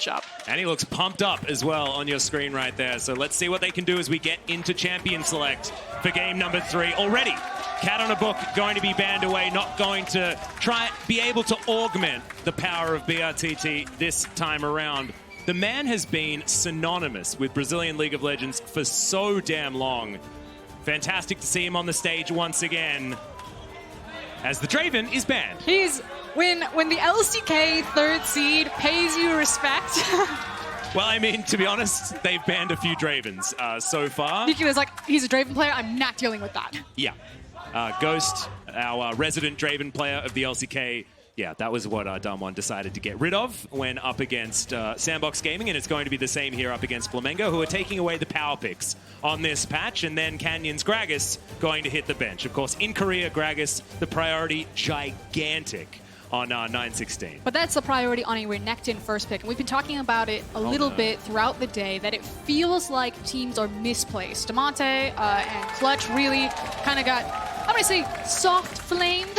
matchup. And he looks pumped up as well on your screen right there. So let's see what they can do as we get into Champion Select for game number 3 already. Cat on a Book going to be banned away, not going to be able to augment the power of BRTT this time around. The man has been synonymous with Brazilian League of Legends for so damn long. Fantastic to see him on the stage once again, as the Draven is banned. When the LCK 3rd seed pays you respect. Well, I mean, to be honest, they've banned a few Dravens so far. Nicky was like, he's a Draven player, I'm not dealing with that. Yeah. Ghost, our resident Draven player of the LCK, yeah, that was what Damwon decided to get rid of when up against Sandbox Gaming, and it's going to be the same here up against Flamengo, who are taking away the power picks on this patch, and then Canyon's Gragas going to hit the bench. Of course, in Korea, Gragas, the priority, gigantic on 9-16. But that's the priority on a Renekton first pick. And we've been talking about it a little bit throughout the day, that it feels like teams are misplaced. Damonte and Clutch really kind of got, I'm going to say, soft flamed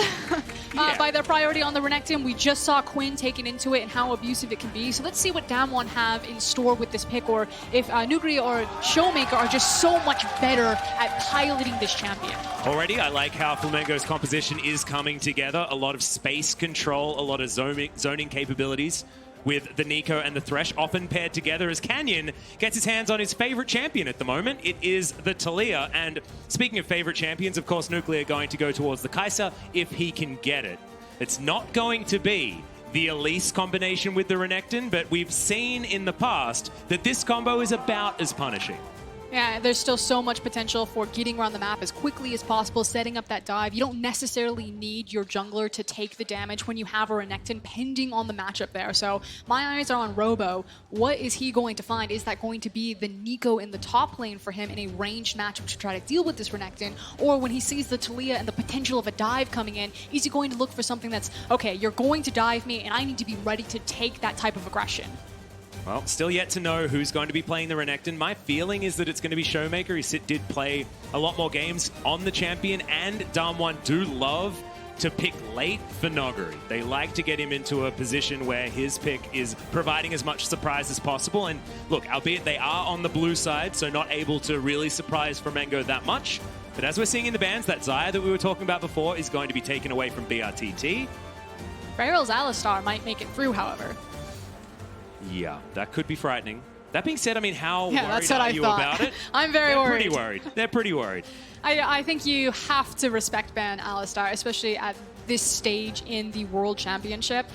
by their priority on the Renekton. We just saw Quinn taken into it and how abusive it can be. So let's see what Damwon have in store with this pick, or if Nuguri or Showmaker are just so much better at piloting this champion. Already, I like how Flamengo's composition is coming together. A lot of space control, a lot of zoning capabilities with the Nico and the Thresh, often paired together as Canyon gets his hands on his favorite champion at the moment. It is the Taliyah. And speaking of favorite champions, of course, Nuclear going to go towards the Kai'Sa if he can get it. It's not going to be the Elise combination with the Renekton, but we've seen in the past that this combo is about as punishing. Yeah, there's still so much potential for getting around the map as quickly as possible, setting up that dive. You don't necessarily need your jungler to take the damage when you have a Renekton, pending on the matchup there. So my eyes are on Robo. What is he going to find? Is that going to be the Nico in the top lane for him in a ranged matchup to try to deal with this Renekton? Or when he sees the Taliyah and the potential of a dive coming in, is he going to look for something that's, okay, you're going to dive me and I need to be ready to take that type of aggression? Well, still yet to know who's going to be playing the Renekton. My feeling is that it's going to be Showmaker. He did play a lot more games on the champion, and Damwon do love to pick late for Noguri. They like to get him into a position where his pick is providing as much surprise as possible. And look, albeit they are on the blue side, so not able to really surprise Flamengo that much. But as we're seeing in the bans, that Xayah that we were talking about before is going to be taken away from BRTT. Barrel's Alistar might make it through, however. Yeah, that could be frightening. That being said, I mean, how worried are you about it? I'm very worried. Pretty worried. They're pretty worried. I think you have to respect ban Alistar, especially at this stage in the World Championship.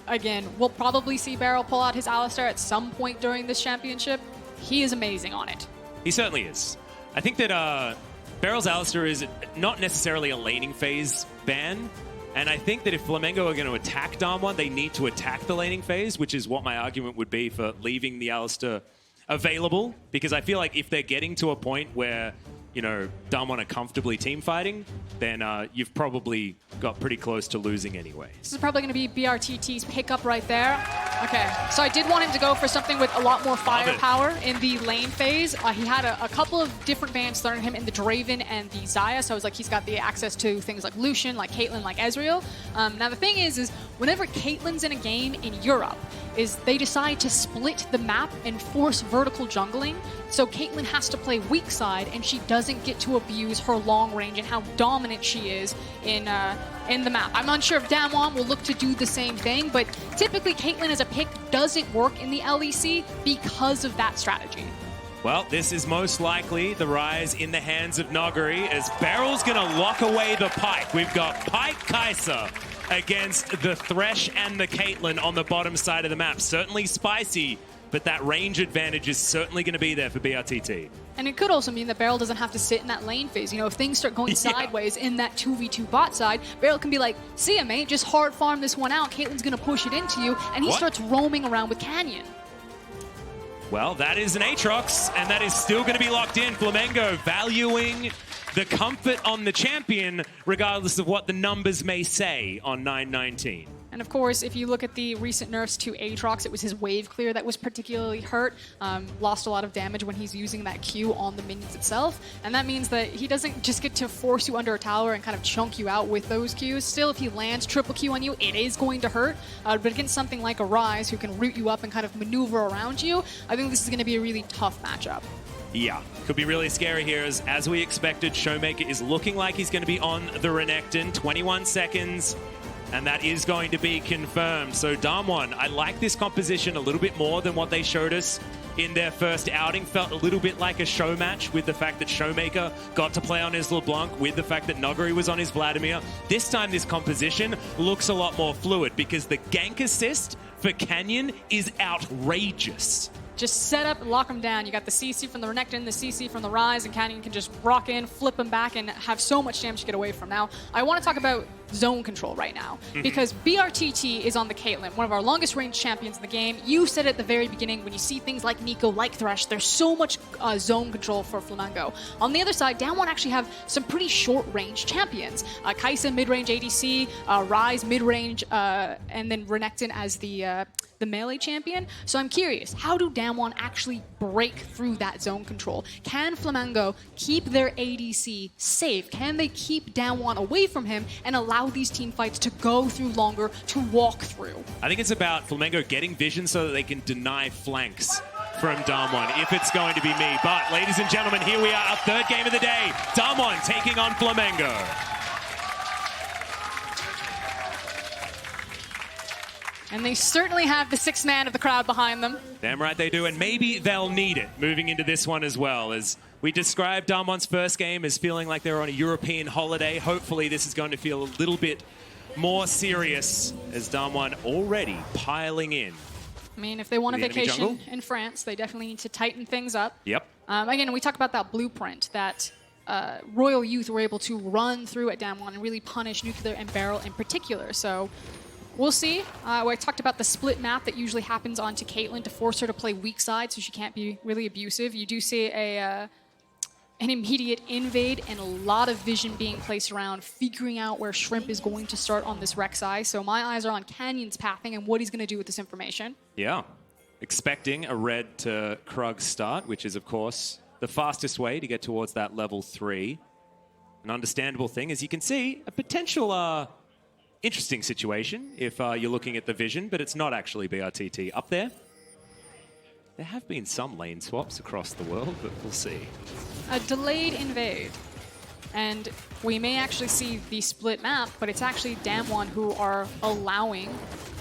Again, we'll probably see Barrel pull out his Alistar at some point during this championship. He is amazing on it. He certainly is. I think that Barrel's Alistar is not necessarily a laning phase ban. And I think that if Flamengo are going to attack Damwon, they need to attack the laning phase, which is what my argument would be for leaving the Alistar available. Because I feel like if they're getting to a point where, you know, Damwon are comfortably team fighting, then you've probably got pretty close to losing anyway. This is probably going to be BRTT's pickup right there. Okay, so I did want him to go for something with a lot more firepower in the lane phase. He had a couple of different bans thrown at him in the Draven and the Xayah, so I was like, he's got the access to things like Lucian, like Caitlyn, like Ezreal. Now the thing is whenever Caitlyn's in a game in Europe, is they decide to split the map and force vertical jungling. So Caitlyn has to play weak side, and she doesn't get to abuse her long range and how dominant she is in the map. I'm unsure if Damwon will look to do the same thing, but typically Caitlyn as a pick doesn't work in the LEC because of that strategy. Well, this is most likely the rise in the hands of Noguri, as Barrel's going to lock away the Pyke. We've got Pyke Kai'Sa against the Thresh and the Caitlyn on the bottom side of the map. Certainly spicy, but that range advantage is certainly going to be there for BRTT. And it could also mean that Barrel doesn't have to sit in that lane phase. You know, if things start going sideways in that 2v2 bot side, Barrel can be like, see ya, mate, just hard farm this one out. Caitlyn's going to push it into you, and he starts roaming around with Canyon. Well, that is an Aatrox, and that is still going to be locked in. Flamengo valuing the comfort on the champion, regardless of what the numbers may say on 9-19. And of course, if you look at the recent nerfs to Aatrox, it was his wave clear that was particularly hurt. Lost a lot of damage when he's using that Q on the minions itself. And that means that he doesn't just get to force you under a tower and kind of chunk you out with those Qs. Still, if he lands triple Q on you, it is going to hurt. But against something like a Ryze who can root you up and kind of maneuver around you, I think this is going to be a really tough matchup. Yeah, could be really scary here as we expected. Showmaker is looking like he's going to be on the Renekton. 21 seconds. And that is going to be confirmed. So Damwon, I like this composition a little bit more than what they showed us in their first outing. Felt a little bit like a show match with the fact that Showmaker got to play on his LeBlanc, with the fact that Nuguri was on his Vladimir. This time this composition looks a lot more fluid because the gank assist for Canyon is outrageous. Just set up and lock them down. You got the CC from the Renekton, the CC from the Ryze, and Canyon can just rock in, flip them back, and have so much damage to get away from. Now, I want to talk about zone control right now, because BRTT is on the Caitlyn, one of our longest range champions in the game. You said at the very beginning, when you see things like Nico, like Thresh, there's so much zone control for Flamengo. On the other side, Damwon actually have some pretty short range champions. Kai'Sa mid-range ADC, Ryze mid-range, and then Renekton as the melee champion. So I'm curious, how do Damwon actually break through that zone control? Can Flamengo keep their ADC safe? Can they keep Damwon away from him and allow these team fights to go through longer, to walk through? I think it's about Flamengo getting vision so that they can deny flanks from Damwon, if it's going to be me. But, ladies and gentlemen, here we are, our third game of the day. Damwon taking on Flamengo. And they certainly have the sixth man of the crowd behind them. Damn right they do, and maybe they'll need it moving into this one as well. As we described Damwon's first game as feeling like they're on a European holiday, hopefully this is going to feel a little bit more serious as Damwon already piling in. I mean, if they want a vacation in France, they definitely need to tighten things up. Yep. Again, we talk about that blueprint that Royal Youth were able to run through at Damwon and really punish Nuclear and Beryl in particular. So we'll see. I talked about the split map that usually happens onto Caitlyn to force her to play weak side so she can't be really abusive. You do see an immediate invade and a lot of vision being placed around, figuring out where Shrimp is going to start on this Rek'Sai. So my eyes are on Canyon's pathing and what he's going to do with this information. Yeah. Expecting a red to Krug start, which is, of course, the fastest way to get towards that level 3. An understandable thing. As you can see, a potential interesting situation if you're looking at the vision, but it's not actually BRTT up there. There have been some lane swaps across the world, but we'll see. A delayed invade. And we may actually see the split map, but it's actually Damwon who are allowing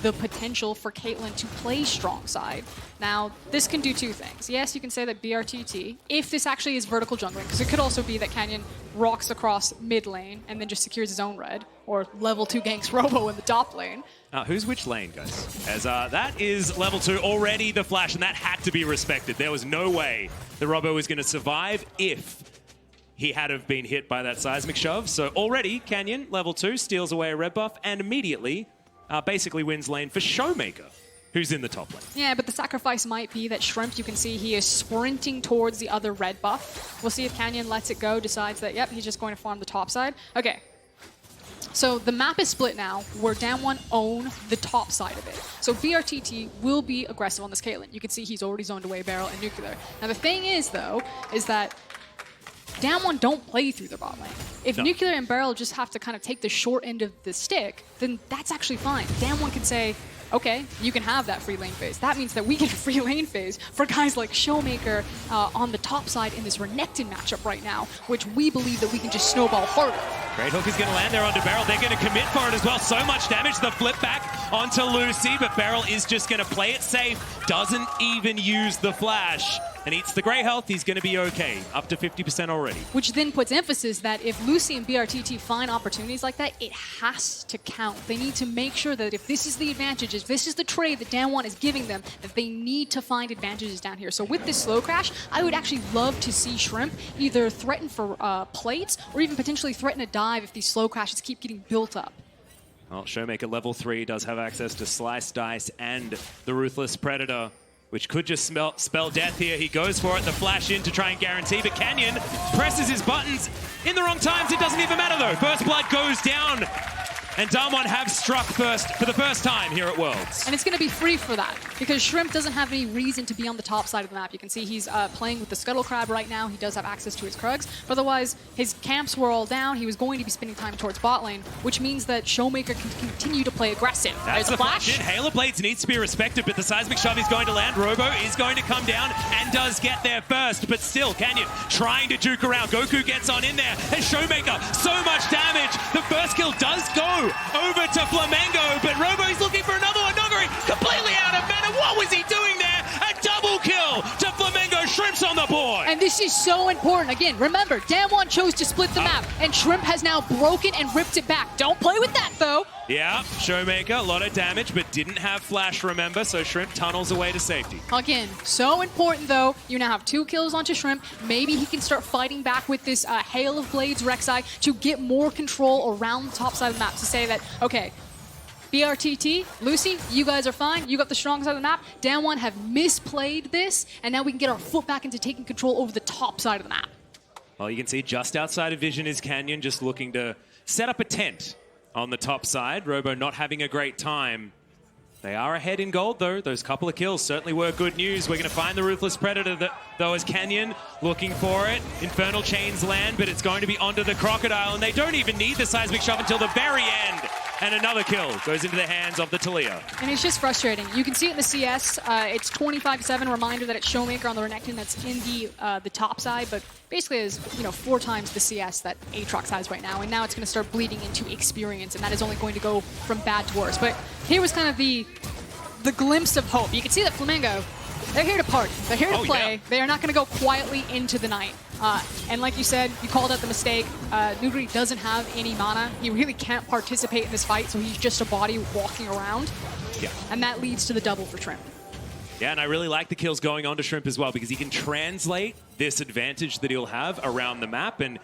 the potential for Caitlyn to play strong side. Now, this can do two things. Yes, you can say that BRTT, if this actually is vertical jungling, because it could also be that Canyon rocks across mid lane and then just secures his own red, or level 2 ganks Robo in the top lane. Who's which lane, guys? As that is level 2 already, the flash, and that had to be respected. There was no way the Robo was going to survive if he had have been hit by that seismic shove. So already, Canyon, level 2, steals away a red buff and immediately basically wins lane for Showmaker, who's in the top lane. Yeah, but the sacrifice might be that Shrimp, you can see he is sprinting towards the other red buff. We'll see if Canyon lets it go, decides that, yep, he's just going to farm the top side. Okay. So the map is split now, where Damwon own the top side of it. So BRTT will be aggressive on this Caitlyn. You can see he's already zoned away Beryl and Nuclear. Now the thing is, though, is that Damwon don't play through the bot lane. If Nuclear and Beryl just have to kind of take the short end of the stick, then that's actually fine. Damwon can say, okay, you can have that free lane phase. That means that we get a free lane phase for guys like Showmaker on the top side in this Renekton matchup right now, which we believe that we can just snowball harder. Great hook is going to land there onto Beryl. They're going to commit for it as well. So much damage. The flip back onto Lucy, but Beryl is just going to play it safe. Doesn't even use the flash and eats the grey health. He's going to be okay. Up to 50% already. Which then puts emphasis that if Lucy and BRTT find opportunities like that, it has to count. They need to make sure that if this is the advantage, if this is the trade that Damwon is giving them, that they need to find advantages down here. So with this slow crash, I would actually love to see Shrimp either threaten for plates or even potentially threaten a dive if these slow crashes keep getting built up. Well, Showmaker level 3 does have access to Slice Dice and the Ruthless Predator, which could just spell death here. He goes for it, the flash in to try and guarantee, but Canyon presses his buttons in the wrong times. It doesn't even matter though. First blood goes down. And Damwon have struck first for the first time here at Worlds. And it's going to be free for that, because Shrimp doesn't have any reason to be on the top side of the map. You can see he's playing with the Scuttle Crab right now. He does have access to his Krugs, but otherwise his camps were all down. He was going to be spending time towards bot lane, which means that Showmaker can continue to play aggressive. That's There's the a flash. Halo Blades needs to be respected, but the seismic shove is going to land. Robo is going to come down and does get there first, but still Canyon trying to juke around. Goku gets on in there, and Showmaker, so much damage. The first kill does go over to Flamengo, but Robo is looking for another one. Noguri completely out of mana. What was he doing there? A double kill to Flamengo. Shrimp's on the board. And this is so important. Again, remember, Damwon chose to split the map, and Shrimp has now broken and ripped it back. Don't play with that, though. Yeah, Showmaker, a lot of damage, but didn't have flash, remember, so Shrimp tunnels away to safety. Again, so important, though. You now have 2 kills onto Shrimp. Maybe he can start fighting back with this Hail of Blades Rek'Sai to get more control around the top side of the map, to say that, okay, BRTT, Lucy, you guys are fine. You got the strong side of the map. Damwon have misplayed this, and now we can get our foot back into taking control over the top side of the map. Well, you can see just outside of vision is Canyon, just looking to set up a tent on the top side. Robo not having a great time. They are ahead in gold, though. Those couple of kills certainly were good news. We're going to find the Ruthless Predator, though, as Canyon looking for it. Infernal Chains land, but it's going to be onto the Crocodile, and they don't even need the seismic shove until the very end. And another kill goes into the hands of the Talia. And it's just frustrating. You can see it in the CS. It's 25-7. Reminder that it's Showmaker on the Renekton that's in the top side, but basically is 4 times the CS that Aatrox has right now. And now it's going to start bleeding into experience, and that is only going to go from bad to worse. But here was kind of the glimpse of hope. You can see that Flamengo, they're here to party. They're here to play. Yeah. They are not going to go quietly into the night. And like you said, you called out the mistake. Nuguri doesn't have any mana. He really can't participate in this fight, so he's just a body walking around. Yeah. And that leads to the double for Shrimp. Yeah, and I really like the kills going on to Shrimp as well, because he can translate this advantage that he'll have around the map, and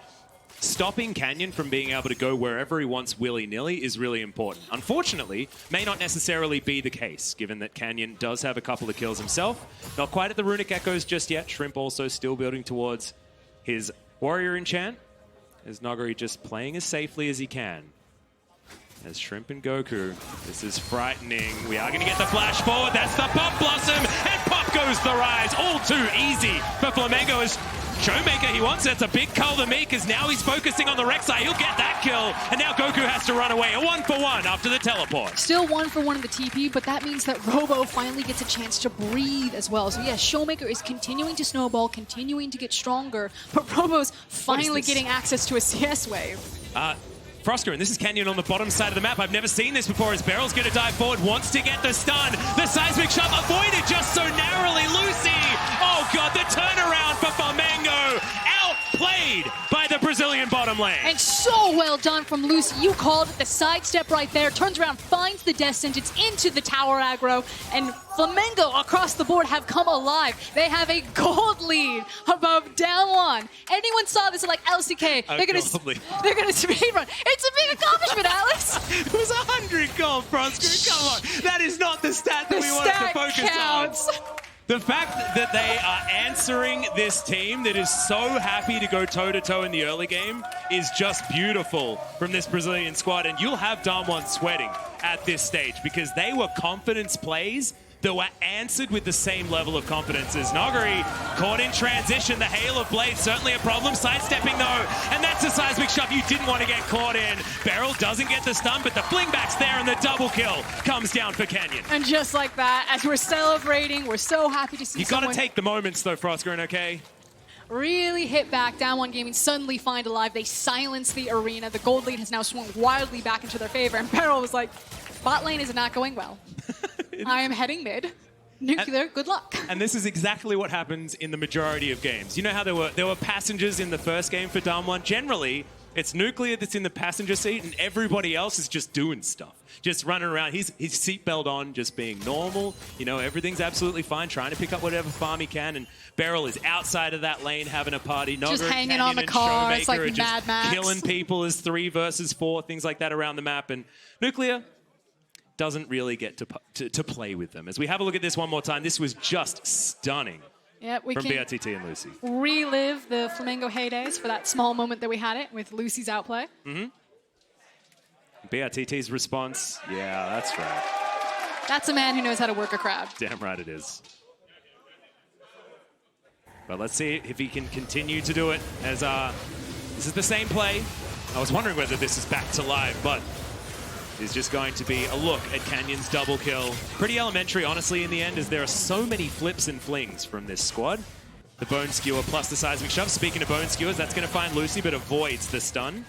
stopping Canyon from being able to go wherever he wants willy-nilly is really important. Unfortunately, may not necessarily be the case, given that Canyon does have a couple of kills himself. Not quite at the Runic Echoes just yet. Shrimp also still building towards his Warrior Enchant, as Noguri just playing as safely as he can. As Shrimp and Goku, this is frightening. We are going to get the flash forward. That's the Pop Blossom, and pop goes the Rise. All too easy for Flamengo as Showmaker, he wants it. It's a big call to me, because now he's focusing on the Rek'Sai. He'll get that kill, and now Goku has to run away. A 1-for-1 after the teleport. Still 1-for-1 in the TP, but that means that Robo finally gets a chance to breathe as well. So yeah, Showmaker is continuing to snowball, continuing to get stronger, but Robo's finally getting access to a CS wave. Frosker, and this is Canyon on the bottom side of the map. I've never seen this before as Beryl's going to dive forward, wants to get the stun. The seismic shove avoided just so narrowly. Lucy! Oh god, the turnaround for Flamengo! Outplayed by the Brazilian bottom lane. And so well done from Lucy. You called it, the sidestep right there. Turns around, finds the death sentence into the tower aggro, and Flamengo across the board have come alive. They have a gold lead above Damwon. Anyone saw this like LCK? They're gonna speedrun. It's a big accomplishment, Alex. It was 100 gold, Frosker. Come on. That is not the stat that we wanted to focus counts. on. The fact that they are answering this team that is so happy to go toe-to-toe in the early game is just beautiful from this Brazilian squad. And you'll have Damwon sweating at this stage, because they were confidence plays that were answered with the same level of confidence as Noguri. Caught in transition, the Hail of Blades, certainly a problem. Sidestepping though, and that's a seismic shove you didn't want to get caught in. Beryl doesn't get the stun, but the fling back's there, and the double kill comes down for Canyon. And just like that, as we're celebrating, we're so happy to see You gotta take the moments though, Frosker, okay? Really hit back. Damwon Gaming suddenly find alive. They silence the arena. The gold lead has now swung wildly back into their favor, and Beryl was like, bot lane is not going well. I am heading mid. Nuclear, good luck. And this is exactly what happens in the majority of games. You know how there were passengers in the first game for Damwon? Generally, it's Nuclear that's in the passenger seat, and everybody else is just doing stuff. Just running around. He's seatbelt on, just being normal. You know, everything's absolutely fine, trying to pick up whatever farm he can. And Beryl is outside of that lane having a party. Just Noguri, hanging Canyon, on the car. It's like just Mad Max. killing people as 3 versus 4, things like that around the map. And Nuclear doesn't really get to play with them. As we have a look at this one more time, this was just stunning. Yeah, we from can BRTT and Lucy. Relive the Flamengo heydays for that small moment that we had it with Lucy's outplay. Mm-hmm. BRTT's response, yeah, that's right. That's a man who knows how to work a crowd. Damn right it is. But let's see if he can continue to do it as this is the same play. I was wondering whether this is back to live, but it's just going to be a look at Canyon's double kill. Pretty elementary, honestly, in the end, as there are so many flips and flings from this squad. The Bone Skewer plus the Seismic Shove. Speaking of Bone Skewers, that's going to find Lucy, but avoids the stun.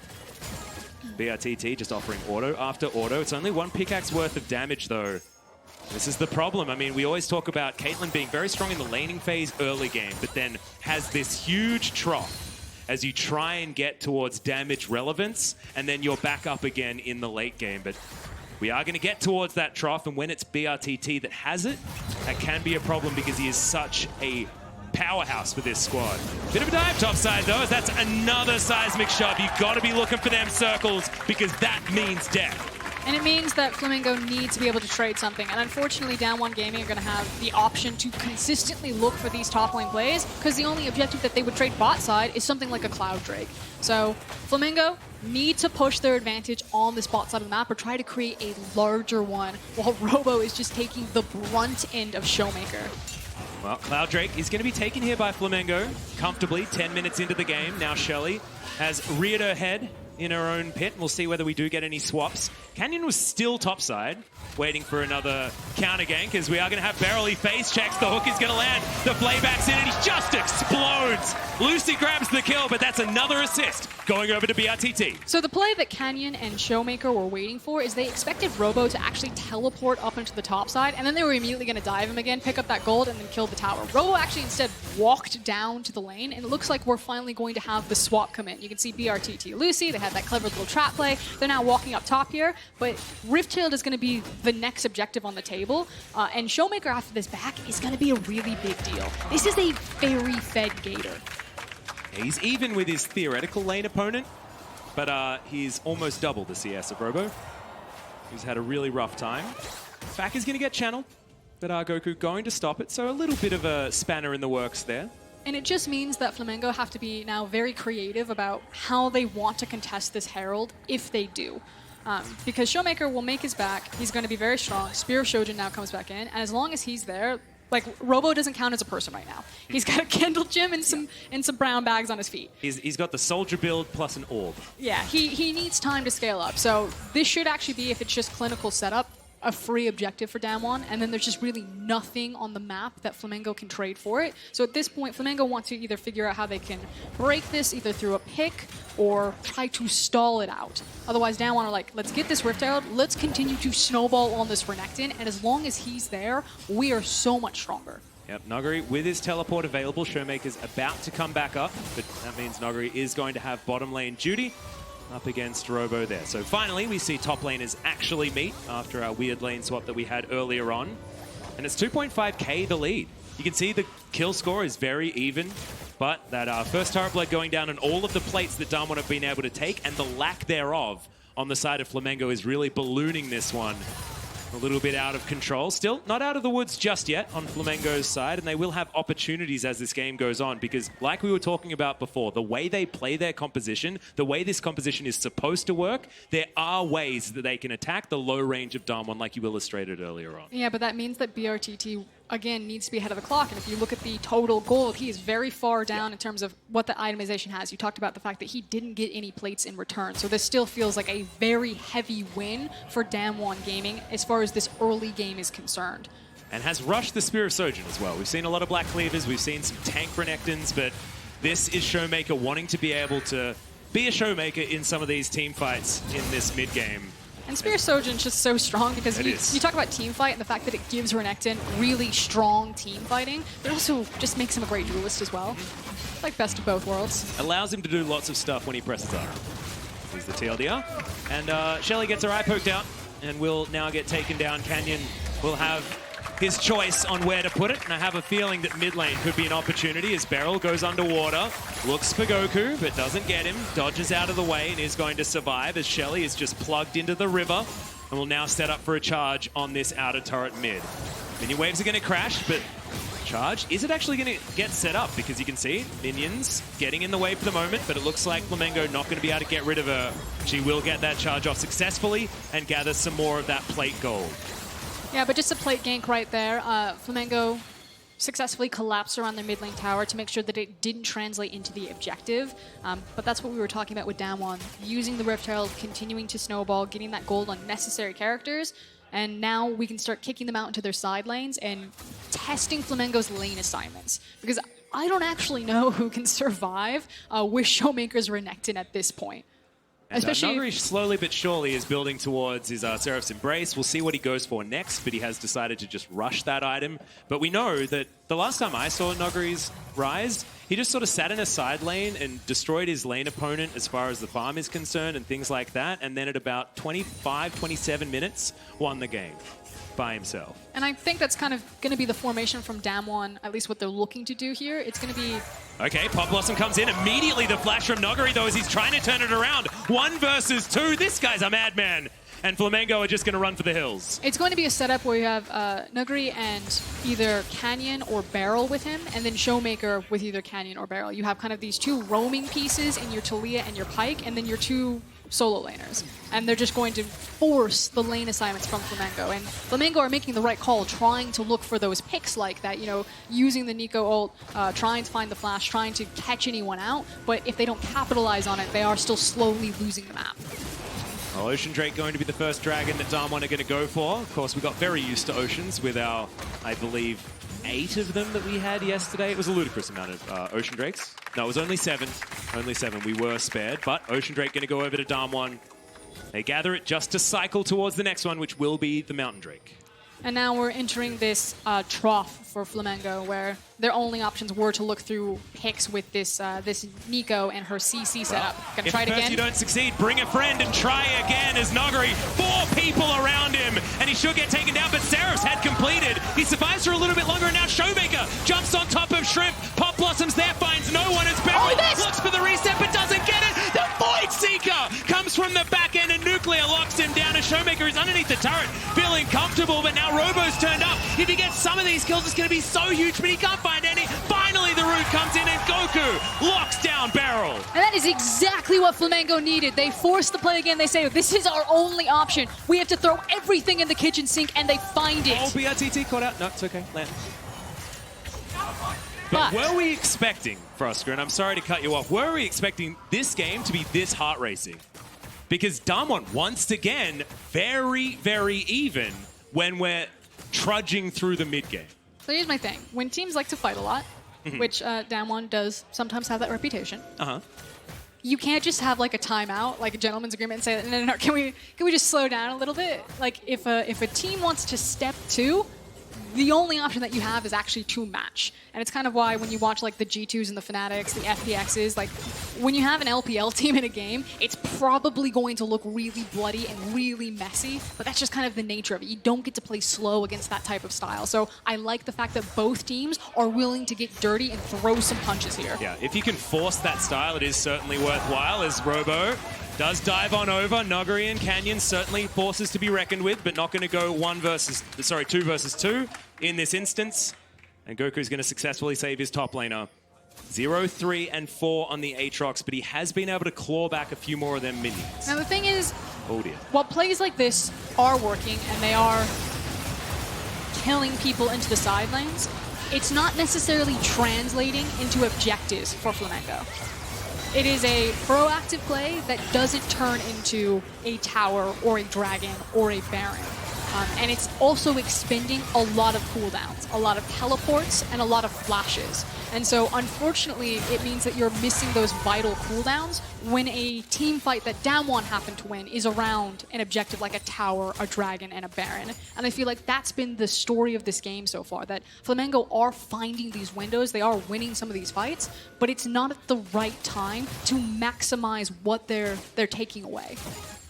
BRTT just offering auto after auto. It's only one pickaxe worth of damage, though. This is the problem. I mean, we always talk about Caitlyn being very strong in the laning phase early game, but then has this huge trough as you try and get towards damage relevance, and then you're back up again in the late game. But we are going to get towards that trough, and when it's BRTT that has it, that can be a problem because he is such a powerhouse for this squad. Bit of a dive topside, though, as that's another Seismic Shove. You've got to be looking for them circles because that means death. And it means that Flamingo needs to be able to trade something. And unfortunately, Down One Gaming are going to have the option to consistently look for these top lane plays because the only objective that they would trade bot side is something like a Cloud Drake. So Flamingo need to push their advantage on this bot side of the map or try to create a larger one while Robo is just taking the brunt end of Showmaker. Well, Cloud Drake is going to be taken here by Flamingo comfortably 10 minutes into the game. Now Shelly has reared her head in her own pit. We'll see whether we do get any swaps. Canyon was still topside, waiting for another counter gank, as we are going to have Beryl. He face checks, the hook is going to land, the playback's in, and he just explodes. Lucy grabs the kill, but that's another assist going over to BRTT. So the play that Canyon and Showmaker were waiting for is they expected Robo to actually teleport up into the top side, and then they were immediately going to dive him again, pick up that gold, and then kill the tower. Robo actually instead walked down to the lane, and it looks like we're finally going to have the swap come in. You can see BRTT Lucy, they had that clever little trap play. They're now walking up top here, but Rifthild is going to be the next objective on the table, and Showmaker after this back is going to be a really big deal. This is a very fed Gator. He's even with his theoretical lane opponent, but he's almost double the CS of Robo. He's had a really rough time. Back is going to get channeled, but Goku going to stop it, so a little bit of a spanner in the works there. And it just means that Flamingo have to be now very creative about how they want to contest this Herald if they do. Because Showmaker will make his back, he's going to be very strong. Spear of Shojin now comes back in, and as long as he's there, like, Robo doesn't count as a person right now. He's got a Kindle Gem and some brown bags on his feet. He's got the soldier build plus an orb. Yeah, he needs time to scale up. So this should actually be, if it's just clinical setup, a free objective for Damwon, and then there's just really nothing on the map that Flamingo can trade for it. So at this point, Flamingo wants to either figure out how they can break this either through a pick or try to stall it out. Otherwise, Damwon are like, let's get this Rift Herald, let's continue to snowball on this Renekton, and as long as he's there, we are so much stronger. Yep, Noguri with his teleport available. Showmaker's about to come back up, but that means Noguri is going to have bottom lane duty up against Robo there. So finally, we see top laners actually meet after our weird lane swap that we had earlier on. And it's 2.5k the lead. You can see the kill score is very even, but that first turret blood going down and all of the plates that Damwon have been able to take and the lack thereof on the side of Flamengo is really ballooning this one a little bit out of control. Still not out of the woods just yet on Flamengo's side, and they will have opportunities as this game goes on because, like we were talking about before, the way they play their composition, the way this composition is supposed to work, there are ways that they can attack the low range of Damwon like you illustrated earlier on. Yeah, but that means that BRTT again needs to be ahead of the clock, and if you look at the total gold, he is very far down in terms of what the itemization has. You talked about the fact that he didn't get any plates in return, so this still feels like a very heavy win for Damwon Gaming as far as this early game is concerned. And has rushed the Spear of Sojourn as well. We've seen a lot of Black Cleavers, we've seen some tank Renekton's, but this is Showmaker wanting to be able to be a Showmaker in some of these team fights in this mid game. And Spear Sojourn's just so strong because you talk about team fight and the fact that it gives Renekton really strong team fighting, but also just makes him a great duelist as well. Like best of both worlds. Allows him to do lots of stuff when he presses R. Here's the TLDR. And Shelly gets her eye poked out and will now get taken down. Canyon will have his choice on where to put it, and I have a feeling that mid lane could be an opportunity as Beryl goes underwater, looks for Goku, but doesn't get him, dodges out of the way and is going to survive as Shelly is just plugged into the river and will now set up for a charge on this outer turret mid. Minion waves are going to crash, but charge. Is it actually going to get set up? Because you can see minions getting in the way for the moment, but it looks like Flamengo not going to be able to get rid of her. She will get that charge off successfully and gather some more of that plate gold. Yeah, but just a plate gank right there. Flamengo successfully collapsed around their mid lane tower to make sure that it didn't translate into the objective. But that's what we were talking about with Damwon. Using the Rift Herald, continuing to snowball, getting that gold on necessary characters. And now we can start kicking them out into their side lanes and testing Flamengo's lane assignments. Because I don't actually know who can survive with Showmaker's Renekton at this point. And Nuguri slowly but surely is building towards his Seraph's Embrace. We'll see what he goes for next, but he has decided to just rush that item. But we know that the last time I saw Nuguri's Rise, he just sort of sat in a side lane and destroyed his lane opponent as far as the farm is concerned and things like that. And then at about 25, 27 minutes, won the game by himself. And I think that's kind of going to be the formation from Damwon, at least what they're looking to do here. It's going to be... Okay, Pop Blossom comes in. Immediately the flash from Nuguri, though, as he's trying to turn it around. 1 versus 2. This guy's a madman. And Flamengo are just going to run for the hills. It's going to be a setup where you have Nuguri and either Canyon or Beryl with him, and then Showmaker with either Canyon or Beryl. You have kind of these 2 roaming pieces in your Talia and your Pyke, and then your 2 solo laners. And they're just going to force the lane assignments from Flamengo. And Flamengo are making the right call, trying to look for those picks like that, you know, using the Nico ult, trying to find the flash, trying to catch anyone out. But if they don't capitalize on it, they are still slowly losing the map. Well, Ocean Drake going to be the first dragon that Damwon are going to go for. Of course, we got very used to Oceans with our, I believe, 8 of them that we had yesterday. It was a ludicrous amount of Ocean Drakes. No, it was only 7. Only 7. We were spared, but Ocean Drake going to go over to Damwon. They gather it just to cycle towards the next one, which will be the Mountain Drake. And now we're entering this trough for Flamengo, where their only options were to look through picks with this this Nico and her CC setup. Gonna try it again. If you don't succeed, bring a friend and try again as Nuguri. 4 people around him, and he should get taken down, but Seraph's had completed. He survives for a little bit longer, and now Showmaker jumps on top of Shrimp. Pop Blossom's there, finds no one as Beryl looks for the reset, but doesn't get it. The Void Seeker comes from the back end, and Nuclear locks him down, and Showmaker is underneath the turret, feeling comfortable, but now Robo's turned up. If he gets some of these kills, it's going to be so huge, but he can't find any. Finally, the root comes in, and Goku locks down Beryl. And that is exactly what Flamengo needed. They force the play again. They say, this is our only option. We have to throw everything in the kitchen sink, and they find it. Oh, BRTT caught out. No, it's okay. Land. But were we expecting, Frosker, and I'm sorry to cut you off, were we expecting this game to be this heart-racing? Because Damwon, once again, very, very even when we're trudging through the mid-game. So here's my thing. When teams like to fight a lot, which Damwon does sometimes have that reputation, you can't just have like a timeout, like a gentleman's agreement, and say, no, can we just slow down a little bit? Like if a team wants to step 2, the only option that you have is actually to match. And it's kind of why when you watch like the G2s and the Fnatics, the FPXs, like when you have an LPL team in a game, it's probably going to look really bloody and really messy, but that's just kind of the nature of it. You don't get to play slow against that type of style. So I like the fact that both teams are willing to get dirty and throw some punches here. Yeah, if you can force that style, it is certainly worthwhile, as Robo does dive on over. Nuguri and Canyon certainly forces to be reckoned with, but not going to go 2 versus 2 in this instance. And Goku's going to successfully save his top laner. 0, 3, and 4 on the Aatrox, but he has been able to claw back a few more of them minions. Now the thing is, oh dear, while plays like this are working and they are killing people into the side lanes, it's not necessarily translating into objectives for Flamengo. It is a proactive play that doesn't turn into a tower or a dragon or a baron. And it's also expending a lot of cooldowns, a lot of teleports, and a lot of flashes. And so, unfortunately, it means that you're missing those vital cooldowns when a team fight that Damwon happened to win is around an objective like a tower, a dragon, and a baron. And I feel like that's been the story of this game so far, that Flamengo are finding these windows, they are winning some of these fights, but it's not at the right time to maximize what they're taking away.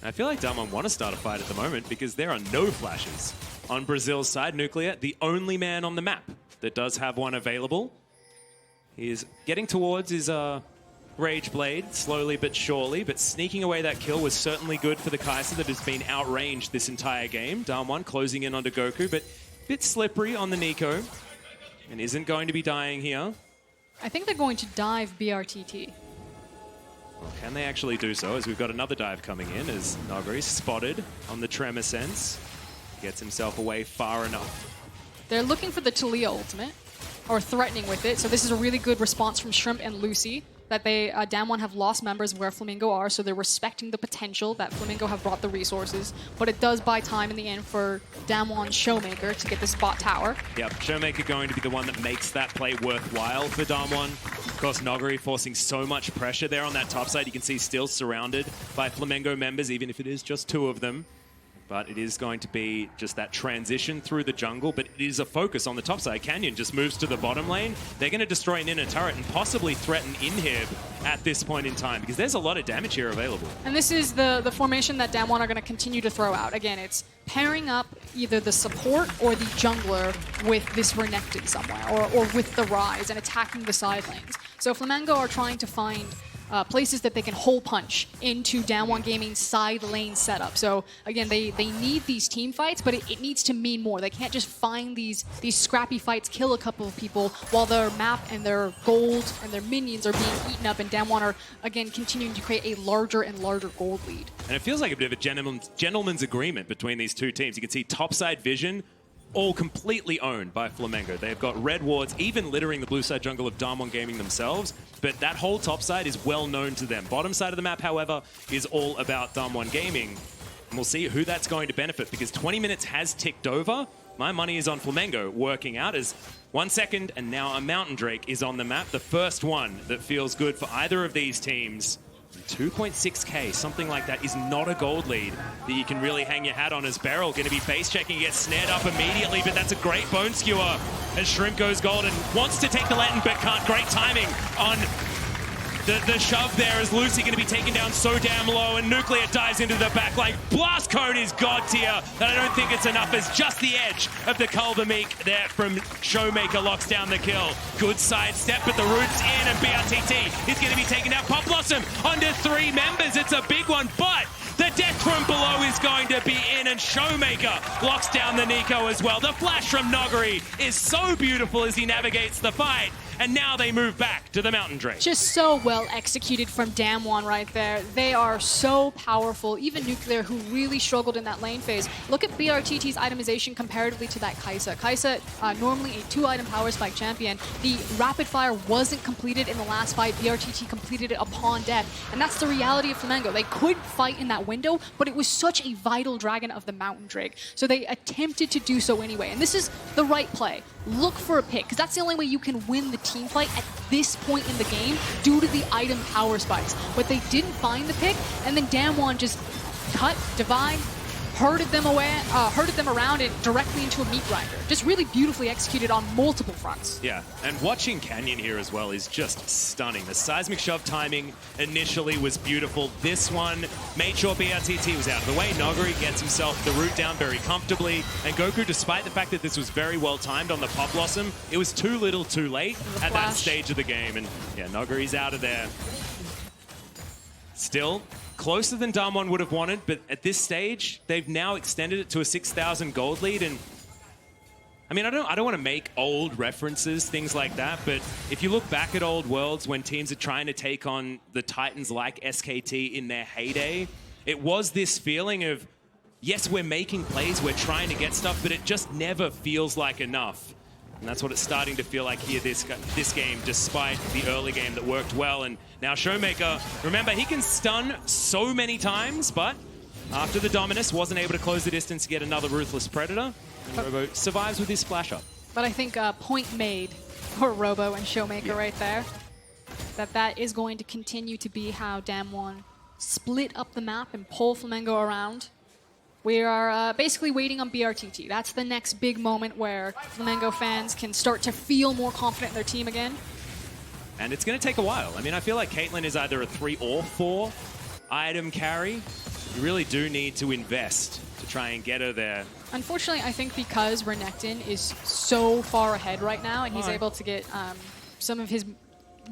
I feel like Damwon want to start a fight at the moment because there are no flashes on Brazil's side. Nuclear, the only man on the map that does have one available. He is getting towards his Rage Blade, slowly but surely, but sneaking away that kill was certainly good for the Kai'Sa that has been outranged this entire game. Damwon closing in onto Goku, but a bit slippery on the Nico. and isn't going to be dying here. I think they're going to dive BRTT. Well, can they actually do so, as we've got another dive coming in, as Nogari spotted on the Tremor Sense. Gets himself away far enough. They're looking for the Talia ultimate, or threatening with it, so this is a really good response from Shrimp and Lucy, that they, Damwon have lost members where Flamingo are, so they're respecting the potential that Flamingo have brought the resources, but it does buy time in the end for Damwon's Showmaker to get this bot tower. Yep, Showmaker going to be the one that makes that play worthwhile for Damwon. Of course, Nogari forcing so much pressure there on that top side. You can see still surrounded by Flamingo members, even if it is just 2 of them. But it is going to be just that transition through the jungle, but it is a focus on the top side. Canyon just moves to the bottom lane. They're going to destroy an inner turret and possibly threaten Inhib at this point in time, because there's a lot of damage here available. And this is the formation that Damwon are going to continue to throw out. Again, it's pairing up either the support or the jungler with this Renekton somewhere, or with the Rise, and attacking the side lanes. So Flamingo are trying to find places that they can hole punch into Damwon Gaming's side lane setup. So again, they need these team fights, but it needs to mean more. They can't just find these scrappy fights, kill a couple of people while their map and their gold and their minions are being eaten up, and Damwon are again continuing to create a larger and larger gold lead. And it feels like a bit of a gentleman's agreement between these two teams. You can see topside vision all completely owned by Flamingo. They've got red wards, even littering the blue side jungle of Damwon Gaming themselves, but that whole top side is well known to them. Bottom side of the map, however, is all about Damwon Gaming. And we'll see who that's going to benefit, because 20 minutes has ticked over. My money is on Flamingo working out as 1 second, and now a Mountain Drake is on the map. The first one that feels good for either of these teams. 2.6k, something like that, is not a gold lead that you can really hang your hat on, as Beryl going to be face checking, gets snared up immediately, but that's a great bone skewer as Shrimp goes gold and wants to take the Latin, but can't. Great timing on the shove there, as Lucy going to be taken down so damn low, and Nuclear dives into the back line. Blast Cone is god tier, and I don't think it's enough, as just the edge of the Culvermeek there from Showmaker locks down the kill. Good sidestep, but the root's in, and BRTT is going to be taken down. Pop Blossom under 3 members. It's a big one, but the death from below is going to be in, and Showmaker locks down the Nico as well. The flash from Nogari is so beautiful as he navigates the fight. And now they move back to the Mountain Drake. Just so well executed from Damwon right there. They are so powerful. Even Nuclear, who really struggled in that lane phase. Look at BRTT's itemization comparatively to that Kai'Sa. Kai'Sa, normally a 2-item power spike champion. The rapid fire wasn't completed in the last fight. BRTT completed it upon death. And that's the reality of Flamingo. They could fight in that window, but it was such a vital dragon of the Mountain Drake. So they attempted to do so anyway. And this is the right play. Look for a pick, because that's the only way you can win the team fight at this point in the game due to the item power spikes. But they didn't find the pick, and then Damwon just cut, divide, herded them around and directly into a meat grinder. Just really beautifully executed on multiple fronts. Yeah, and watching Canyon here as well is just stunning. The seismic shove timing initially was beautiful. This one made sure BRTT was out of the way. Nogari gets himself the root down very comfortably. And Goku, despite the fact that this was very well timed on the Pop Blossom, it was too little too late at that stage of the game. And yeah, Nogari's out of there. Still closer than Damwon would have wanted, but at this stage, they've now extended it to a 6,000 gold lead. And I mean, I don't want to make old references, things like that, but if you look back at old worlds when teams are trying to take on the Titans like SKT in their heyday, it was this feeling of, yes, we're making plays, we're trying to get stuff, but it just never feels like enough. And that's what it's starting to feel like here this game, despite the early game that worked well. And now Showmaker, remember, he can stun so many times, but after the Dominus, wasn't able to close the distance to get another Ruthless Predator. And Robo survives with his splash up. But I think point made for Robo and Showmaker right there. That is going to continue to be how Damwon split up the map and pull Flamingo around. We are basically waiting on BRTT. That's the next big moment where Flamingo fans can start to feel more confident in their team again. And it's going to take a while. I mean, I feel like Caitlyn is either a 3 or 4 item carry. You really do need to invest to try and get her there. Unfortunately, I think because Renekton is so far ahead right now, and he's able to get some of his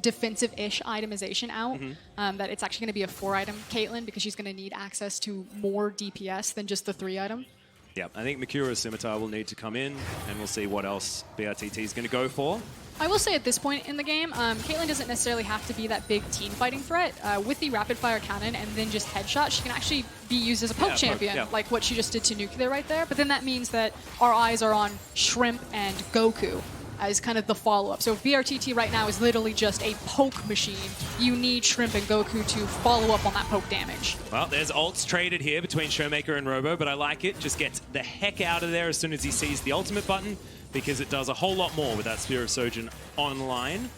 defensive-ish itemization out, that it's actually going to be a 4-item Caitlyn, because she's going to need access to more DPS than just the 3-item. Yeah, I think Mikura's Scimitar will need to come in, and we'll see what else BRTT is going to go for. I will say at this point in the game, Caitlyn doesn't necessarily have to be that big team fighting threat. With the rapid fire cannon and then just headshot, she can actually be used as a poke champion, like what she just did to Nuclear right there. But then that means that our eyes are on Shrimp and Goku as kind of the follow-up. So if BRTT right now is literally just a poke machine, you need Shrimp and Goku to follow up on that poke damage. Well, there's ults traded here between Showmaker and Robo, but I like it. Just gets the heck out of there as soon as he sees the ultimate button, because it does a whole lot more with that Spear of Sojin online.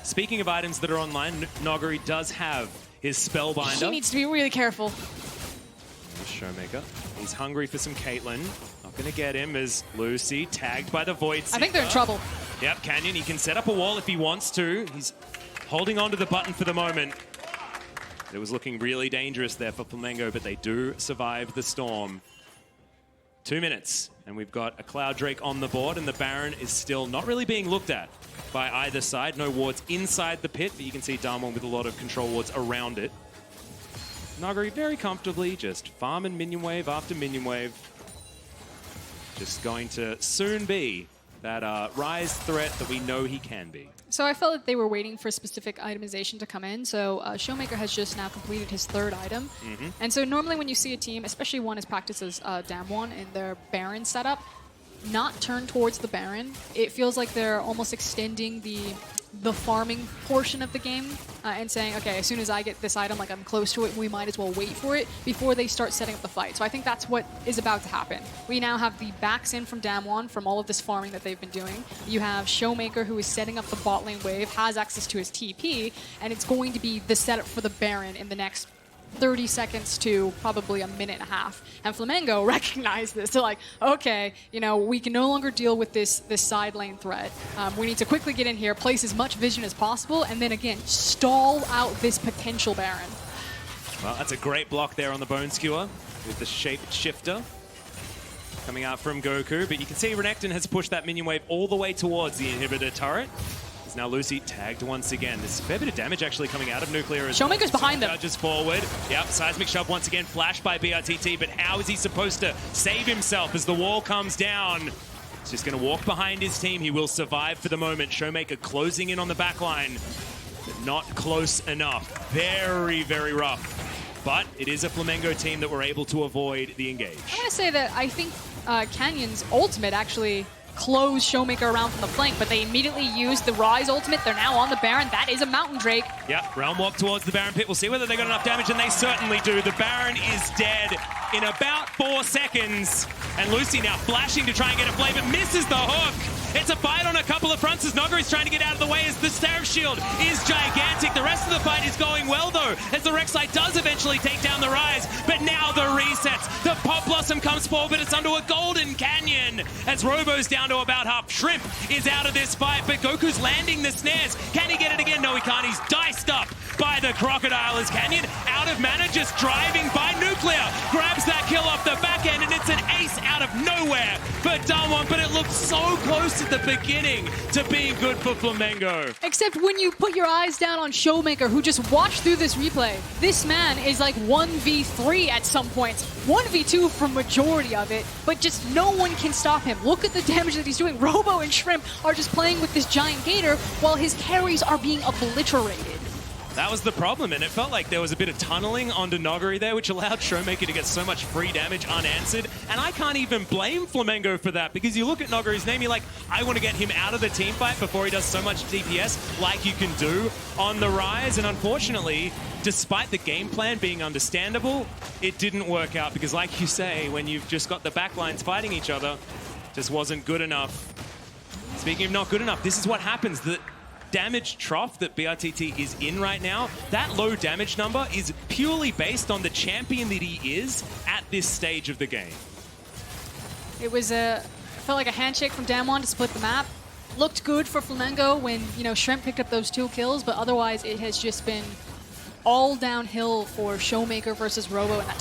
Speaking of items that are online, Noguri does have his Spellbinder. He needs to be really careful. Showmaker. He's hungry for some Caitlyn. Not going to get him as Lucy tagged by the Void Seeker. I think they're in trouble. Yep, Canyon, he can set up a wall if he wants to. He's holding on to the button for the moment. It was looking really dangerous there for Flamengo, but they do survive the storm. 2 minutes, and we've got a Cloud Drake on the board, and the Baron is still not really being looked at by either side. No wards inside the pit, but you can see Damwon with a lot of control wards around it. Noguri very comfortably just farming minion wave after minion wave. Just going to soon be that Rise threat that we know he can be. So I felt that they were waiting for specific itemization to come in. So Showmaker has just now completed his 3rd item. And so normally when you see a team, especially one as practiced as Damwon in their Baron setup, not turn towards the Baron, it feels like they're almost extending the farming portion of the game and saying, okay, as soon as I get this item, like I'm close to it, we might as well wait for it before they start setting up the fight. So I think that's what is about to happen. We now have the backs in from Damwon from all of this farming that they've been doing. You have Showmaker, who is setting up the bot lane wave, has access to his TP, and it's going to be the setup for the Baron in the next 30 seconds to probably a minute and a half. And Flamengo recognize this. They're like, okay, you know, we can no longer deal with this side lane threat. We need to quickly get in here, place as much vision as possible, and then again, stall out this potential Baron. Well, that's a great block there on the Bone Skewer with the Shape Shifter coming out from Goku. But you can see Renekton has pushed that minion wave all the way towards the inhibitor turret. Now Lucy tagged once again. There's a fair bit of damage actually coming out of Nuclear. Showmaker's behind them. Judges forward. Yep, Seismic Shove once again flashed by BRTT, but how is he supposed to save himself as the wall comes down? He's just going to walk behind his team. He will survive for the moment. Showmaker closing in on the back line, but not close enough. Very, very rough. But it is a Flamengo team that were able to avoid the engage. I'm going to say that I think Canyon's ultimate actually close Showmaker around from the flank, but they immediately used the Rise ultimate. They're now on the Baron. That is a Mountain Drake. Yep, Realm Walk towards the Baron pit. We'll see whether they got enough damage, and they certainly do. The Baron is dead in about 4 seconds. And Lucy now flashing to try and get a play, but misses the hook. It's a fight on a couple of fronts as Noguri's trying to get out of the way as the Seraph Shield is gigantic. The rest of the fight is going well, though, as the Rek'Sai does eventually take down the Rise. But now the resets. The Pop Blossom comes forward, but it's under a Golden Canyon as Robo's down to about half. Shrimp is out of this fight, but Goku's landing the snares. Can he get it again? No, he can't. He's diced up by the Crocodile as Canyon out of mana, just driving by Nuclear. Grabs that kill off the back end, and it's an ace out of nowhere for Damwon, but it looked so close at the beginning to being good for Flamengo. Except when you put your eyes down on Showmaker, who just watched through this replay, this man is like 1v3 at some points, 1v2 for majority of it, but just no one can stop him. Look at the damage that he's doing. Robo and Shrimp are just playing with this giant gator while his carries are being obliterated. That was the problem, and it felt like there was a bit of tunneling onto Noguri there, which allowed Showmaker to get so much free damage unanswered. And I can't even blame Flamengo for that, because you look at Noguri's name, you're like, I want to get him out of the team fight before he does so much DPS like you can do on the Rise. And unfortunately, despite the game plan being understandable, it didn't work out, because like you say, when you've just got the backlines fighting each other, just wasn't good enough. Speaking of not good enough, this is what happens. The damage trough that BRTT is in right now, that low damage number is purely based on the champion that he is at this stage of the game. It was felt like a handshake from Damwon to split the map. Looked good for Flamengo when, you know, Shrimp picked up those 2 kills, but otherwise it has just been all downhill for Showmaker versus Robo in that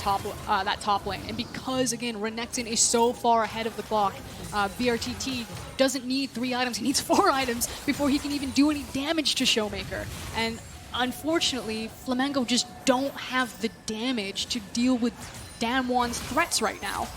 top lane. And because, again, Renekton is so far ahead of the clock, BRTT doesn't need 3 items, he needs 4 items before he can even do any damage to Showmaker. And unfortunately, Flamengo just don't have the damage to deal with Damwon's threats right now.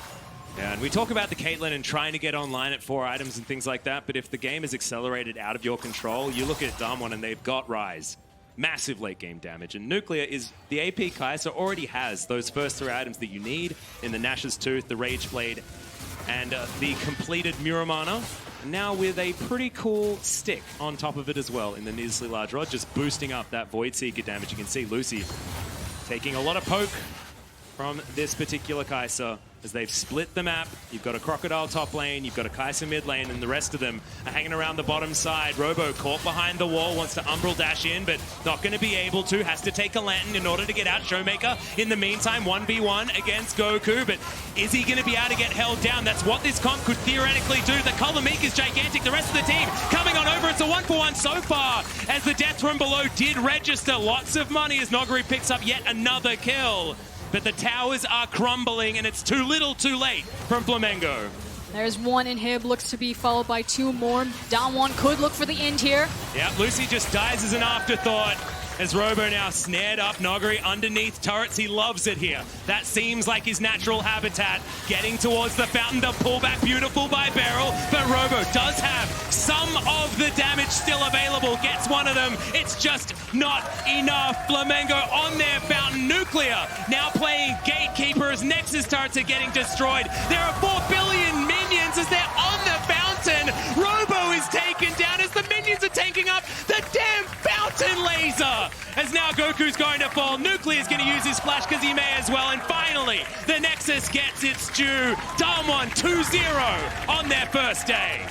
Yeah, and we talk about the Caitlyn and trying to get online at 4 items and things like that, but if the game is accelerated out of your control, you look at Damwon and they've got Rise. Massive late game damage, and Nuclear is the AP Kai'Sa already has those first 3 items that you need in the Nash's Tooth, the Rage Blade, and the completed Muramana. Now with a pretty cool stick on top of it as well in the needlessly large rod, just boosting up that Void Seeker damage. You can see Lucy taking a lot of poke from this particular Kai'Sa as they've split the map. You've got a Crocodile top lane, you've got a Kai'Sa mid lane, and the rest of them are hanging around the bottom side. Robo caught behind the wall, wants to Umbral dash in, but not going to be able to. Has to take a Lantern in order to get out Showmaker. In the meantime, 1v1 against Goku, but is he going to be able to get held down? That's what this comp could theoretically do. The Colomik is gigantic. The rest of the team coming on over. It's a 1-for-1 so far, as the death from below did register. Lots of money as Noguri picks up yet another kill. But the towers are crumbling, and it's too little too late from Flamengo. There's one inhib, looks to be followed by 2 more. Damwon could look for the end here. Yeah, Lucy just dies as an afterthought. As Robo now snared up Noguri underneath turrets. He loves it here. That seems like his natural habitat. Getting towards the fountain, the pullback beautiful by Beryl, but Robo does have some of the damage still available. Gets one of them. It's just not enough. Flamengo on their fountain. Nuclear now playing Gatekeeper as Nexus turrets are getting destroyed. There are 4 billion minions as they're on the fountain. Robo is taken down as the minions are taking up the damn fountain laser. As now Goku's going to fall. Nuclear's going to use his flash because he may as well. And finally, the Nexus gets its due. Damwon 2-0 on their first day.